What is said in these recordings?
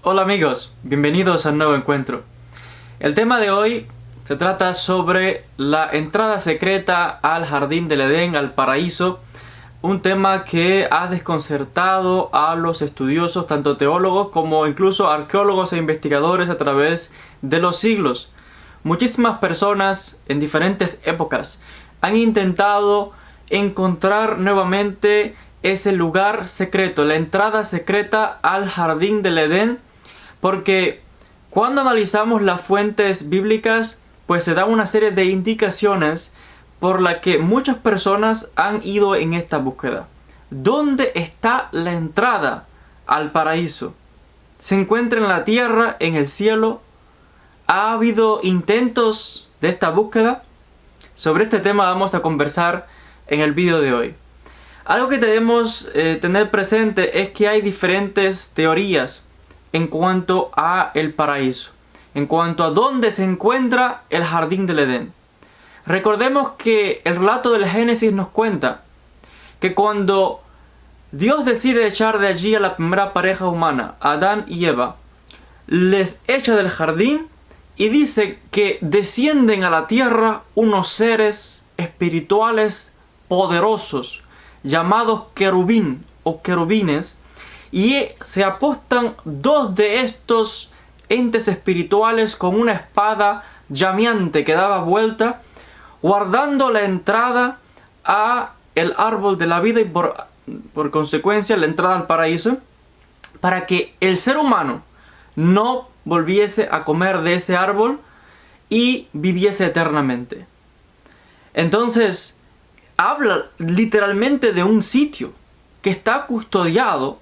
Hola amigos, bienvenidos a un nuevo encuentro. El tema de hoy se trata sobre la entrada secreta al jardín del Edén, al paraíso. Un tema que ha desconcertado a los estudiosos, tanto teólogos como incluso arqueólogos e investigadores a través de los siglos. Muchísimas personas en diferentes épocas han intentado encontrar nuevamente ese lugar secreto, la entrada secreta al jardín del Edén, porque cuando analizamos las fuentes bíblicas, pues se da una serie de indicaciones por la que muchas personas han ido en esta búsqueda. ¿Dónde está la entrada al paraíso? ¿Se encuentra en la tierra, en el cielo? ¿Ha habido intentos de esta búsqueda? Sobre este tema vamos a conversar en el vídeo de hoy. Algo que debemos tener presente es que hay diferentes teorías en cuanto a el paraíso, en cuanto a dónde se encuentra el jardín del Edén. Recordemos que el relato del Génesis nos cuenta que cuando Dios decide echar de allí a la primera pareja humana, Adán y Eva, les echa del jardín y dice que descienden a la tierra unos seres espirituales poderosos llamados querubín o querubines, y se apostan dos de estos entes espirituales con una espada llameante que daba vuelta, guardando la entrada a el árbol de la vida y por consecuencia la entrada al paraíso, para que el ser humano no volviese a comer de ese árbol y viviese eternamente. Entonces habla literalmente de un sitio que está custodiado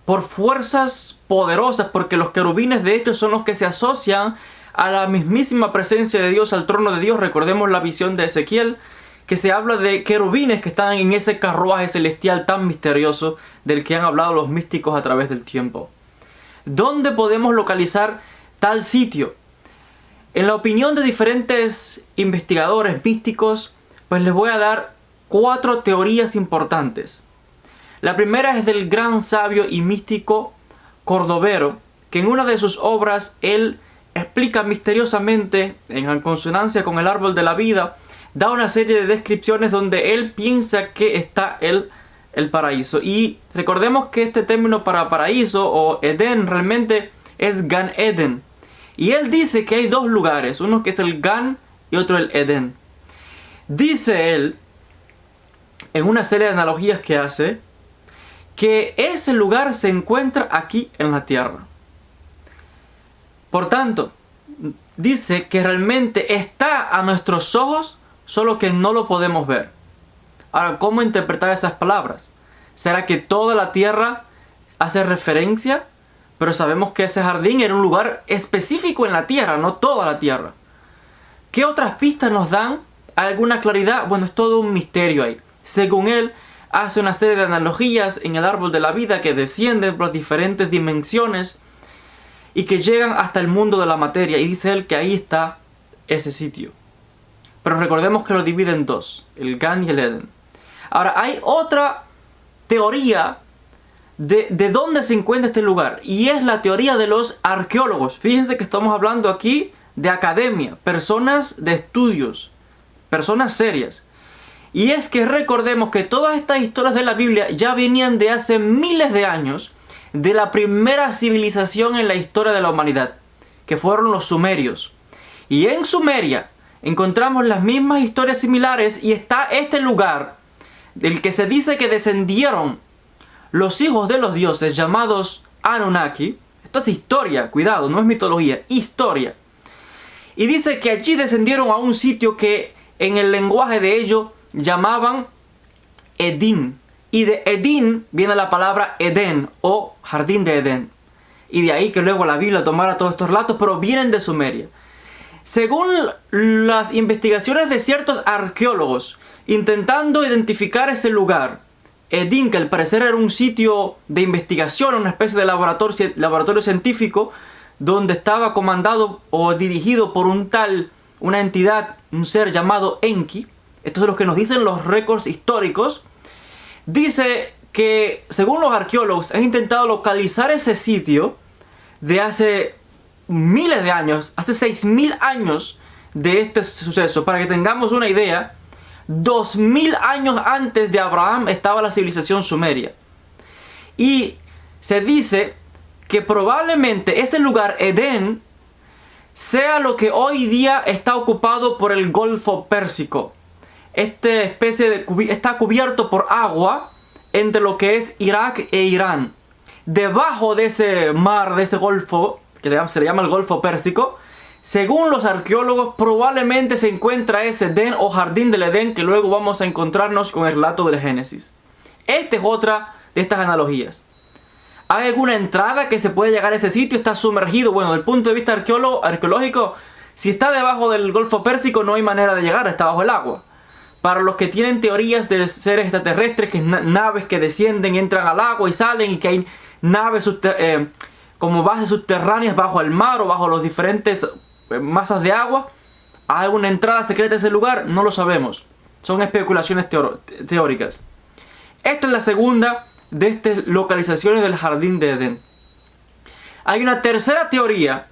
por fuerzas poderosas, porque los querubines de hecho son los que se asocian a la mismísima presencia de Dios, al trono de Dios. Recordemos la visión de Ezequiel, que se habla de querubines que están en ese carruaje celestial tan misterioso del que han hablado los místicos a través del tiempo. ¿Dónde podemos localizar tal sitio? En la opinión de diferentes investigadores místicos, pues les voy a dar 4 teorías importantes. La primera es del gran sabio y místico Cordovero, que en una de sus obras él explica misteriosamente, en consonancia con el árbol de la vida, da una serie de descripciones donde él piensa que está el paraíso. Y recordemos que este término para paraíso o Edén realmente es Gan Eden. Y él dice que hay dos lugares, uno que es el Gan y otro el Edén. Dice él, en una serie de analogías que hace, que ese lugar se encuentra aquí en la tierra. Por tanto, dice que realmente está a nuestros ojos, solo que no lo podemos ver. Ahora, ¿cómo interpretar esas palabras? ¿Será que toda la tierra hace referencia? Pero sabemos que ese jardín era un lugar específico en la tierra, no toda la tierra. ¿Qué otras pistas nos dan? ¿Hay alguna claridad? Bueno, es todo un misterio ahí. Según él, hace una serie de analogías en el árbol de la vida que descienden por las diferentes dimensiones y que llegan hasta el mundo de la materia. Y dice él que ahí está ese sitio. Pero recordemos que lo divide en dos, el Gan y el Eden. Ahora, hay otra teoría de dónde se encuentra este lugar. Y es la teoría de los arqueólogos. Fíjense que estamos hablando aquí de academia, personas de estudios, personas serias. Y es que recordemos que todas estas historias de la Biblia ya venían de hace miles de años, de la primera civilización en la historia de la humanidad, que fueron los sumerios. Y en Sumeria encontramos las mismas historias similares y está este lugar del que se dice que descendieron los hijos de los dioses llamados Anunnaki. Esto es historia, cuidado, no es mitología, historia. Y dice que allí descendieron a un sitio que en el lenguaje de ellos llamaban Edín. Y de Edín viene la palabra Edén o jardín de Edén. Y de ahí que luego la Biblia tomara todos estos relatos, pero vienen de Sumeria. Según las investigaciones de ciertos arqueólogos, intentando identificar ese lugar, Edín, que al parecer era un sitio de investigación, una especie de laboratorio científico, donde estaba comandado o dirigido por una entidad, un ser llamado Enki. Esto es lo que nos dicen los récords históricos. Dice que, según los arqueólogos, han intentado localizar ese sitio de hace miles de años, hace 6000 años de este suceso. Para que tengamos una idea, 2000 años antes de Abraham estaba la civilización sumeria. Y se dice que probablemente ese lugar, Edén, sea lo que hoy día está ocupado por el Golfo Pérsico. Está cubierto por agua entre lo que es Irak e Irán. Debajo de ese mar, de ese golfo, que se le llama el Golfo Pérsico, según los arqueólogos, probablemente se encuentra ese Edén o Jardín del Edén, que luego vamos a encontrarnos con el relato del Génesis. Esta es otra de estas analogías. ¿Hay alguna entrada que se puede llegar a ese sitio? ¿Está sumergido? Bueno, desde el punto de vista arqueológico, si está debajo del Golfo Pérsico no hay manera de llegar, está bajo el agua. Para los que tienen teorías de seres extraterrestres, que es naves que descienden, entran al agua y salen, y que hay naves como bases subterráneas bajo el mar o bajo los diferentes masas de agua, ¿hay alguna entrada secreta a ese lugar? No lo sabemos. Son especulaciones teóricas. Esta es la segunda de estas localizaciones del Jardín de Edén. Hay una tercera teoría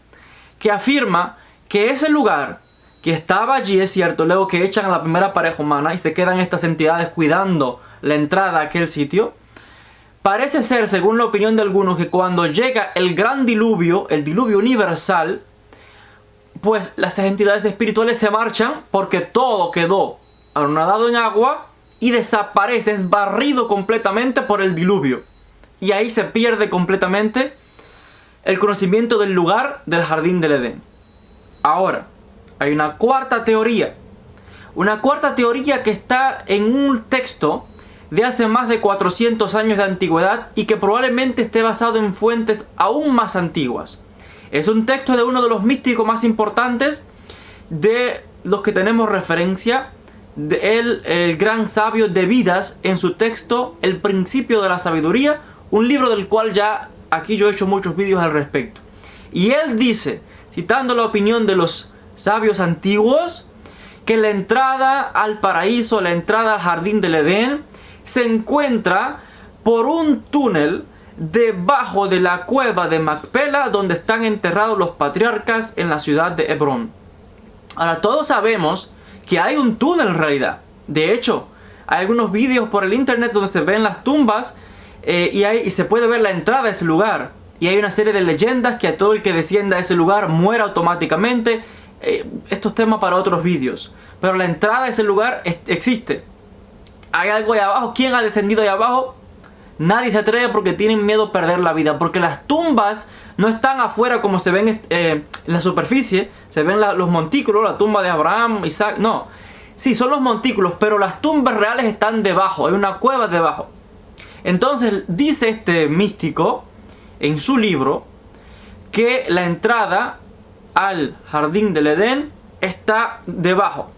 que afirma que ese lugar que estaba allí, es cierto, luego que echan a la primera pareja humana y se quedan estas entidades cuidando la entrada a aquel sitio, parece ser, según la opinión de algunos, que cuando llega el gran diluvio, el diluvio universal, pues las entidades espirituales se marchan porque todo quedó anonadado en agua y desaparece, es barrido completamente por el diluvio. Y ahí se pierde completamente el conocimiento del lugar del Jardín del Edén. Ahora, hay una cuarta teoría. Una cuarta teoría que está en un texto de hace más de 400 años de antigüedad y que probablemente esté basado en fuentes aún más antiguas. Es un texto de uno de los místicos más importantes de los que tenemos referencia, el gran sabio de Vidas, en su texto El Principio de la Sabiduría, un libro del cual ya aquí yo he hecho muchos vídeos al respecto. Y él dice, citando la opinión de los sabios antiguos, que la entrada al paraíso, la entrada al Jardín del Edén, se encuentra por un túnel debajo de la cueva de Macpela, donde están enterrados los patriarcas en la ciudad de Hebrón. Ahora, todos sabemos que hay un túnel en realidad. De hecho, hay algunos vídeos por el internet donde se ven las tumbas y se puede ver la entrada a ese lugar. Y hay una serie de leyendas que a todo el que descienda a ese lugar muere automáticamente. Estos temas para otros vídeos. Pero la entrada a ese lugar existe. ¿Hay algo ahí abajo? ¿Quién ha descendido ahí abajo? Nadie se atreve porque tienen miedo a perder la vida. Porque las tumbas no están afuera como se ven en la superficie. Se ven los montículos, la tumba de Abraham, Isaac. No. Sí, son los montículos, pero las tumbas reales están debajo. Hay una cueva debajo. Entonces dice este místico en su libro que la entrada al Jardín del Edén está debajo.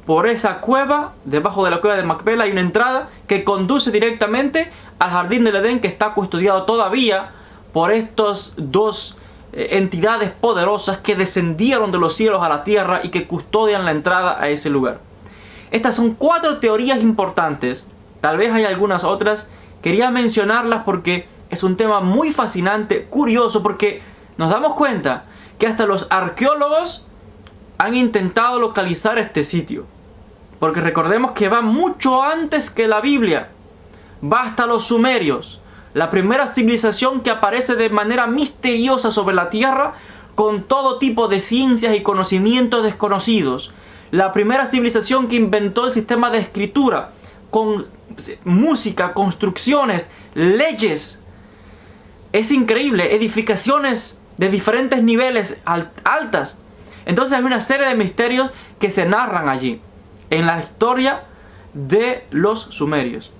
Por esa cueva, debajo de la cueva de Macpela, hay una entrada que conduce directamente al Jardín del Edén, que está custodiado todavía por estos dos entidades poderosas que descendieron de los cielos a la tierra y que custodian la entrada a ese lugar. Estas son 4 teorías importantes. Tal vez hay algunas otras. Quería mencionarlas porque es un tema muy fascinante, curioso, porque nos damos cuenta que hasta los arqueólogos han intentado localizar este sitio. Porque recordemos que va mucho antes que la Biblia. Va hasta los sumerios, la primera civilización que aparece de manera misteriosa sobre la tierra, con todo tipo de ciencias y conocimientos desconocidos. La primera civilización que inventó el sistema de escritura, con música, construcciones, leyes. Es increíble, edificaciones de diferentes niveles altas. Entonces hay una serie de misterios que se narran allí, en la historia de los sumerios.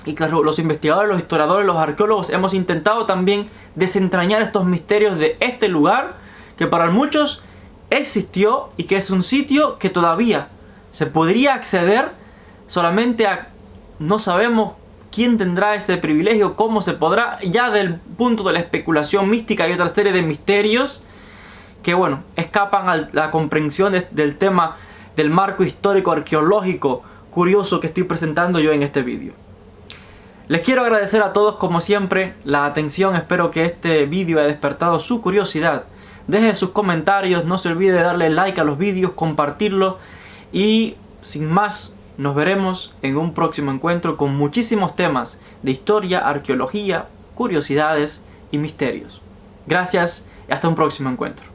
Y claro, los investigadores, los historiadores, los arqueólogos hemos intentado también desentrañar estos misterios de este lugar, que para muchos existió y que es un sitio que todavía se podría acceder, solamente no sabemos quién tendrá ese privilegio, cómo se podrá. Ya del punto de la especulación mística hay otra serie de misterios que, bueno, escapan a la comprensión del tema del marco histórico arqueológico curioso que estoy presentando yo en este vídeo. Les quiero agradecer a todos como siempre la atención, espero que este vídeo haya despertado su curiosidad. Dejen sus comentarios, no se olvide de darle like a los vídeos, compartirlos y sin más, nos veremos en un próximo encuentro con muchísimos temas de historia, arqueología, curiosidades y misterios. Gracias y hasta un próximo encuentro.